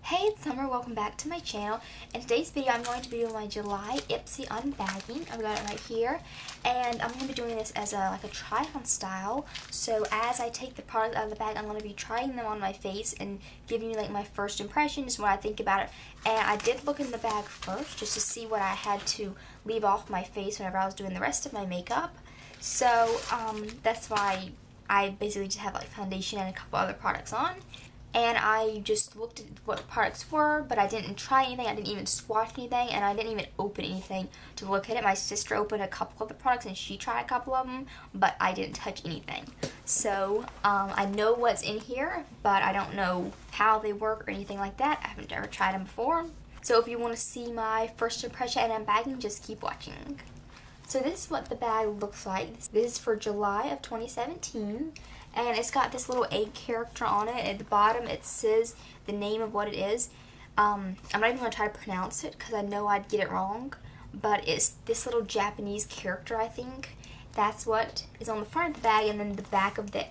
Hey, it's Summer. Welcome back to my channel. In today's video, I'm going to be doing my July Ipsy Unbagging. I've got it right here. And I'm going to be doing this as a try-on style. So as I take the product out of the bag, I'm going to be trying them on my face and giving you my first impression, just what I think about it. And I did look in the bag first just to see what I had to leave off my face whenever I was doing the rest of my makeup. So that's why I basically just have foundation and a couple other products on. And I just looked at what products were, but I didn't try anything, I didn't even swatch anything, and I didn't even open anything to look at it. My sister opened a couple of the products and she tried a couple of them, but I didn't touch anything. So I know what's in here, but I don't know how they work or anything like that. I haven't ever tried them before. So if you want to see my first impression and unbagging, just keep watching. So this is what the bag looks like. This is for July of 2017. And it's got this little egg character on it. At the bottom it says the name of what it is. I'm not even going to try to pronounce it because I know I'd get it wrong. But it's this little Japanese character, I think. That's what is on the front of the bag, and then the back of the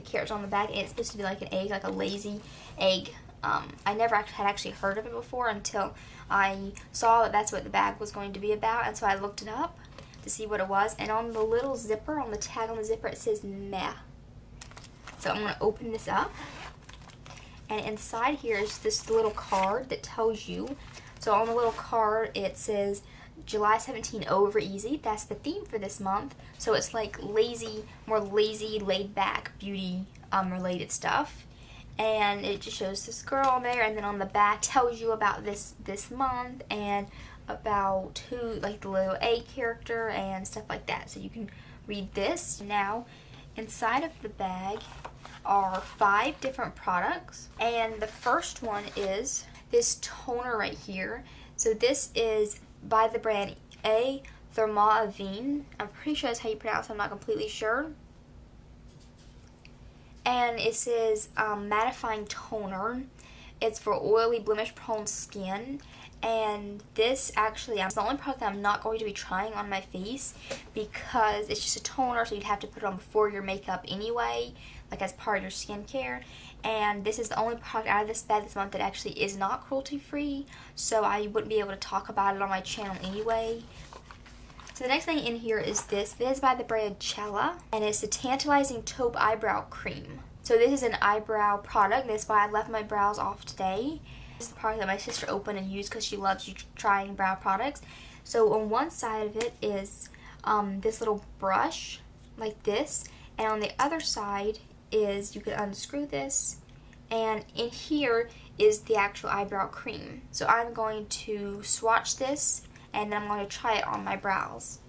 character on the bag. And it's supposed to be like an egg, like a lazy egg. I never had actually heard of it before until I saw that that's what the bag was going to be about. And so I looked it up to see what it was. And on the little zipper, on the tag on the zipper, it says meh. So I'm going to open this up, and inside here is this little card that tells you. So on the little card it says July 17 over easy. That's the theme for this month. So it's like lazy, more lazy, laid back, beauty related stuff. And it just shows this girl on there, and then on the back tells you about this month and about who, like the little A character and stuff like that. So you can read this. Now inside of the bag are 5 different products, and the first one is this toner right here. So this is by the brand Eau Thermale Avene. I'm pretty sure that's how you pronounce it, I'm not completely sure. And it says mattifying toner. It's for oily, blemish prone skin. And this actually is the only product that I'm not going to be trying on my face because it's just a toner, so you'd have to put it on before your makeup anyway, like as part of your skincare. And this is the only product out of this bag this month that actually is not cruelty free, so I wouldn't be able to talk about it on my channel anyway. So the next thing in here is this. This is by the brand Chella, and it's the Tantalizing Taupe Eyebrow Cream. So this is an eyebrow product. That's why I left my brows off today. This is the product that my sister opened and used because she loves trying brow products. So on one side of it is this little brush, like this. And on the other side is, you can unscrew this. And in here is the actual eyebrow cream. So I'm going to swatch this, and then I'm going to try it on my brows.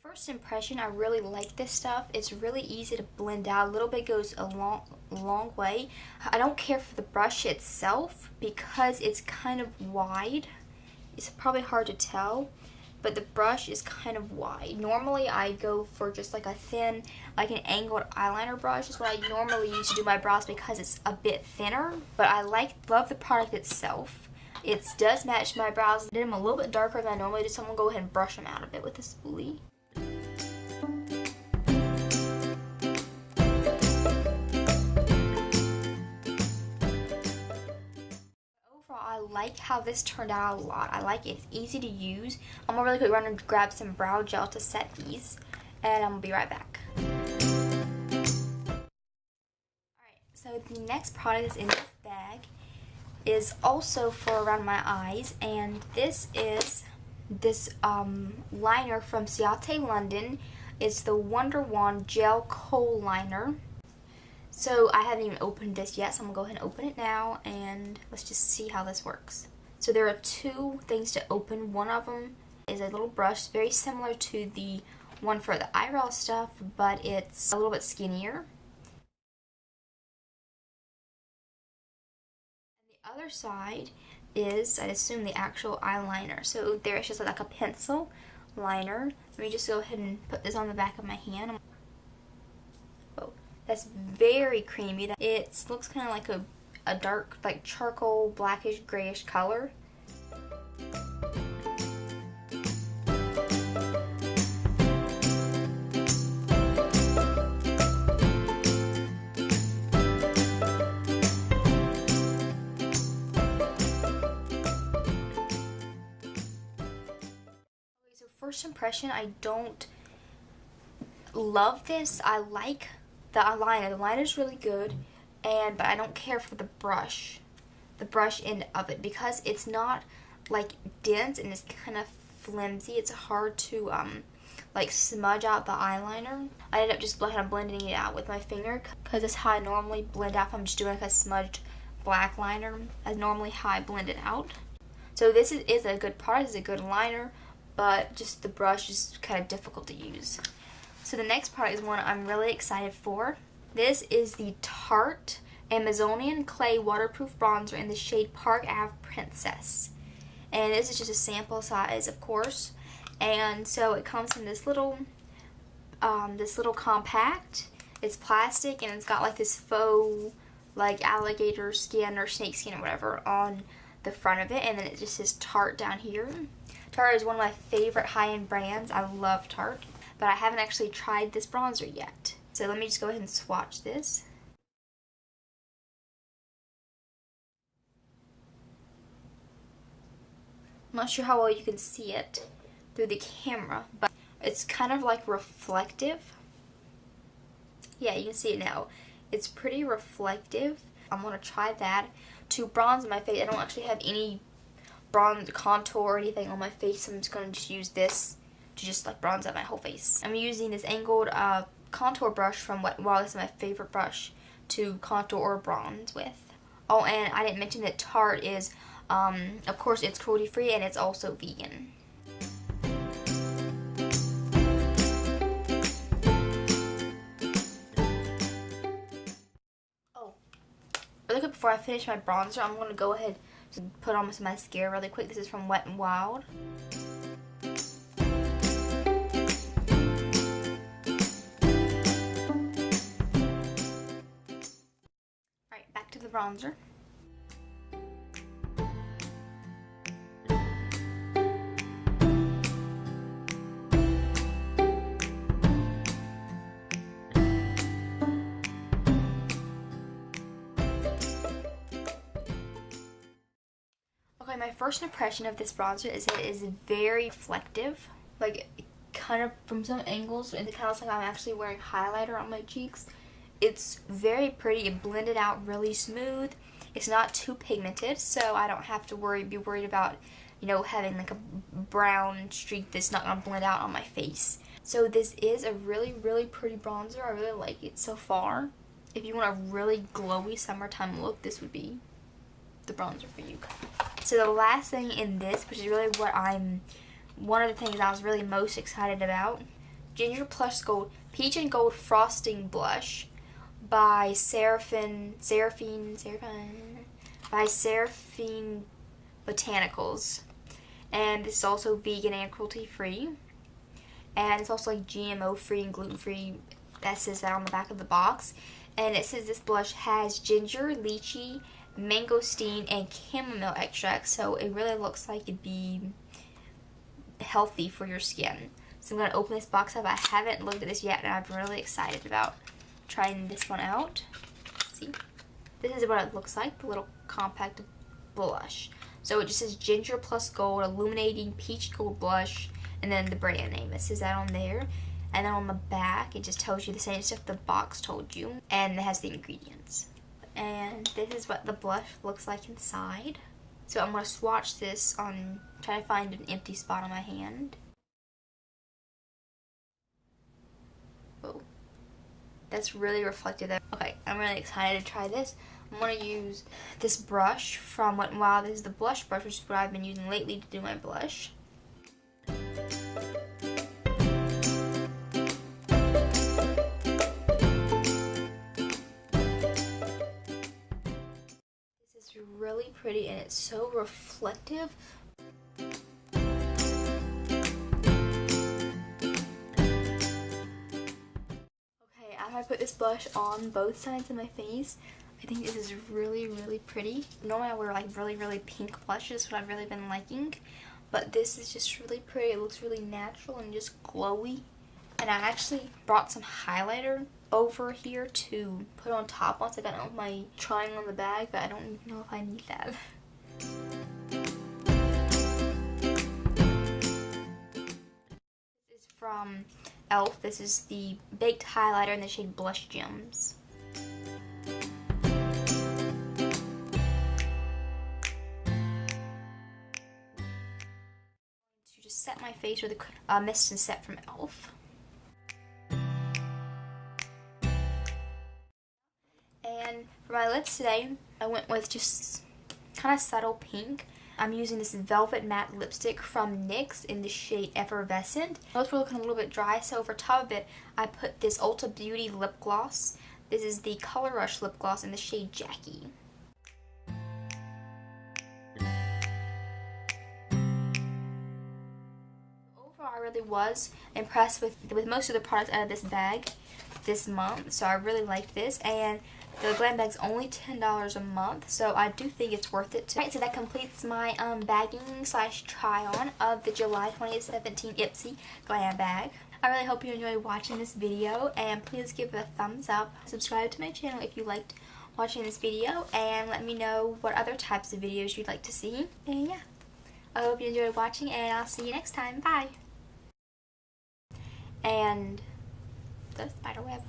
First impression, I really like this stuff. It's really easy to blend out. A little bit goes a long way. I don't care for the brush itself because it's kind of wide. It's probably hard to tell, but the brush is kind of wide. Normally I go for just like a thin, like an angled eyeliner brush is what I normally use to do my brows because it's a bit thinner, but I love the product itself. It does match my brows. I did them a little bit darker than I normally do, so I'm going to go ahead and brush them out a bit with a spoolie. I like how this turned out a lot. I like it. It's easy to use. I'm going to really quick run and grab some brow gel to set these, and I'm going to be right back. Alright, so the next product that's in this bag is also for around my eyes, and this is this liner from Ciate London. It's the Wonderwand gel-kohl liner. So I haven't even opened this yet, so I'm going to go ahead and open it now, and let's just see how this works. So there are two things to open. One of them is a little brush, very similar to the one for the eyebrow stuff, but it's a little bit skinnier. And the other side is, I assume, the actual eyeliner. So there is just like a pencil liner. Let me just go ahead and put this on the back of my hand. Oh, that's very creamy. It looks kind of like a dark, like charcoal, blackish, grayish color. So first impression, I don't love this. I like the eyeliner. The liner is really good, but I don't care for the brush end of it, because it's not like dense and it's kind of flimsy. It's hard to like smudge out the eyeliner. I ended up just kind of blending it out with my finger, because that's how I normally blend out if I'm just doing like a smudged black liner. That's normally how I blend it out. So this is a good product. It's a good liner, but just the brush is kind of difficult to use. So the next product is one I'm really excited for. This is the Tarte Amazonian Clay Waterproof Bronzer in the shade Park Ave Princess. And this is just a sample size, of course. And so it comes in this little compact. It's plastic, and it's got like this faux like alligator skin or snake skin or whatever on the front of it, and then it just says Tarte down here. Tarte is one of my favorite high-end brands. I love Tarte, but I haven't actually tried this bronzer yet. So let me just go ahead and swatch this. I'm not sure how well you can see it through the camera, but it's kind of like reflective. Yeah, you can see it now. It's pretty reflective. I'm going to try that to bronze my face. I don't actually have any bronze contour or anything on my face, so I'm just going to just use this to just like bronze up my whole face. I'm using this angled contour brush from Wet n Wild. This is my favorite brush to contour or bronze with. Oh, and I didn't mention that Tarte is, of course, it's cruelty free, and it's also vegan. Oh, really quick before I finish my bronzer, I'm going to go ahead and put on some mascara really quick. This is from Wet n Wild. Alright, back to the bronzer. Okay, my first impression of this bronzer is that it is very reflective. Like, kind of from some angles, and it kind of looks like I'm actually wearing highlighter on my cheeks. It's very pretty. It blended out really smooth. It's not too pigmented, so I don't have to be worried about, you know, having like a brown streak that's not going to blend out on my face. So this is a really, really pretty bronzer. I really like it so far. If you want a really glowy summertime look, this would be the bronzer for you. So the last thing in this, which is really one of the things I was really most excited about, Ginger Plus Gold Peach and Gold Frosting Blush by Seraphine Botanicals. And this is also vegan and cruelty free. And it's also like GMO free and gluten free. That says that on the back of the box. And it says this blush has ginger, lychee, mangosteen, and chamomile extract, so it really looks like it'd be healthy for your skin. So I'm going to open this box up. I haven't looked at this yet, and I'm really excited about trying this one out. See? This is what it looks like, the little compact blush. So it just says Ginger Plus Gold Illuminating Peach Gold Blush, and then the brand name. It says that on there. And then on the back, it just tells you the same stuff the box told you, and it has the ingredients. And this is what the blush looks like inside. So I'm going to swatch this on, try to find an empty spot on my hand. Whoa. That's really reflective. Okay, I'm really excited to try this. I'm going to use this brush from Wet n Wild. This is the blush brush, which is what I've been using lately to do my blush. This is really pretty and it's so reflective. I put this blush on both sides of my face. I think this is really, really pretty. Normally I wear like really, really pink blushes, what I've really been liking. But this is just really pretty. It looks really natural and just glowy. And I actually brought some highlighter over here to put on top once I got out my trying on the bag, but I don't even know if I need that. This is from Elf. This is the Baked Highlighter in the shade Blush Gems. To just set my face with a mist and set from Elf. And for my lips today, I went with just kind of subtle pink. I'm using this Velvet Matte Lipstick from NYX in the shade Effervescent. Both were looking a little bit dry, so over top of it, I put this Ulta Beauty lip gloss. This is the Color Rush lip gloss in the shade Jackie. Overall, I really was impressed with most of the products out of this bag this month, so I really like this. And the Glambag's only $10 a month, so I do think it's worth it. Alright, so that completes my bagging / try on of the July 2017 Ipsy Glambag. I really hope you enjoyed watching this video, and please give it a thumbs up. Subscribe to my channel if you liked watching this video, and let me know what other types of videos you'd like to see. And yeah, I hope you enjoyed watching, and I'll see you next time. Bye! And the spider web.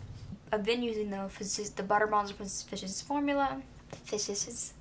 I've been using the Butter Bronzer from Fish's Formula. Fish's